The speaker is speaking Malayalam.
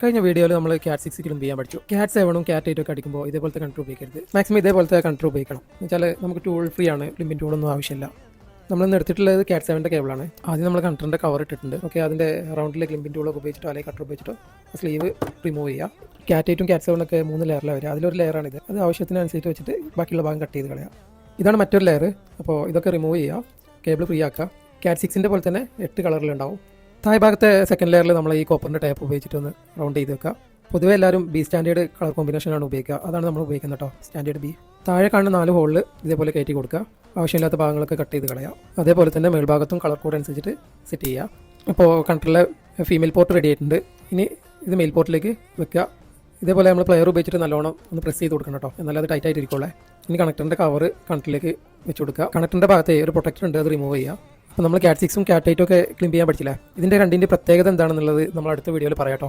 കഴിഞ്ഞ വീഡിയോയിൽ നമ്മൾ ക്യാറ്റ് 6 ക്ലിം ചെയ്യാൻ പഠിച്ചു. ക്യാറ്റ് 7ഉം ക്യാറ്റ് 8 ഒക്കെ അടിക്കുമ്പോൾ ഇതേപോലത്തെ കണ്ടർ ഉപയോഗിക്കരുത്. മാക്സിമം ഇതേപോലത്തെ കണ്ടർ ഉപയോഗിക്കണം. എന്നുവെച്ചാൽ നമുക്ക് ടൂൾ ഫ്രീ ആണ്, ക്ലിമ്പിംഗ് ടൂളൊന്നും ആവശ്യമില്ല. നമ്മളിന്ന് എടുത്തിട്ടുള്ളത് ക്യാറ്റ് 7ൻ്റെ കേബിളാണ്. ആദ്യം നമ്മൾ കണ്ടറിൻ്റെ കവർ ഇട്ടിട്ടുണ്ട്. ഓക്കെ, അതിൻ്റെ റൗണ്ടിലെ ക്ലിമ്പിംഗ് ടൂളൊക്കെ ഉപയോഗിച്ചിട്ടോ അല്ലെങ്കിൽ കട്ടർ ഉപയോഗിച്ചിട്ടോ സ്ലീവ് റിമൂവ് ചെയ്യുക. ക്യാറ്റ് 8ഉം ക്യാറ്റ് 7ഒക്കെ 3 ലെയറിലാണ് വരിക. അതിലൊരു ലെയറാണിത്. അത് ആവശ്യത്തിനനുസരിച്ച് വെച്ചിട്ട് ബാക്കിയുള്ള ഭാഗം കട്ട് ചെയ്ത് കളയാം. ഇതാണ് മറ്റൊരു ലെയർ. അപ്പോൾ ഇതൊക്കെ റിമൂവ് ചെയ്യുക, കേബിൾ ഫ്രീ ആക്കുക. ക്യാറ്റ് 6ൻ്റെ പോലെ തന്നെ 8 കളറിലുണ്ടാവും. താഴെ ഭാഗത്തെ സെക്കൻഡ് ലെയറിൽ നമ്മൾ ഈ കോപ്പറിൻ്റെ ടേപ്പ് ഉപയോഗിച്ചിട്ട് ഒന്ന് റൗണ്ട് ചെയ്ത് വെക്കുക. പൊതുവേ എല്ലാവരും ബി സ്റ്റാൻഡേർഡ് കളർ കോമ്പിനേഷനാണ് ഉപയോഗിക്കുക. അതാണ് നമ്മൾ ഉപയോഗിക്കുന്നത് കേട്ടോ, സ്റ്റാൻഡേർഡ് ബി. താഴെ കാണുന്ന 4 ഹോളിൽ ഇതേപോലെ കയറ്റി കൊടുക്കുക. ആവശ്യമില്ലാത്ത ഭാഗങ്ങളൊക്കെ കട്ട് ചെയ്ത് കളയാം. അതേപോലെ തന്നെ മേൽഭാഗത്തും കളർ കോഡ് അനുസരിച്ചിട്ട് സെറ്റ് ചെയ്യുക. അപ്പോൾ കണ്ടറിലെ ഫീമെയിൽ പോർട്ട് റെഡി ആയിട്ടുണ്ട്. ഇനി ഇത് മെയിൽ പോർട്ടിലേക്ക് വെക്കുക. ഇതേപോലെ നമ്മൾ പ്ലെയർ ഉപയോഗിച്ചിട്ട് നല്ലോണം ഒന്ന് പ്രസ് ചെയ്ത് കൊടുക്കണം കേട്ടോ, എന്നാലും അത് ടൈറ്റ് ആയിട്ടിരിക്കുള്ളേ. ഇനി കണക്ടറിൻ്റെ കവർ കണക്ടറിലേക്ക് വെച്ച് കൊടുക്കുക. കണക്ടറിൻ്റെ ഭാഗത്ത് ഒരു പ്രൊട്ടക്ടർ ഉണ്ട്, അത് റിമൂവ് ചെയ്യുക. അപ്പോൾ നമ്മൾ ക്യാറ്റ് 6ഉം ക്യാറ്റ് 8ഉം ഒക്കെ ക്ലീൻ ചെയ്യാൻ പഠിച്ചില്ലേ. ഇതിൻ്റെ രണ്ടിൻ്റെ പ്രത്യേകത എന്താണെന്നുള്ളത് നമ്മൾ അടുത്ത വീഡിയോയിൽ പറയാം കേട്ടോ.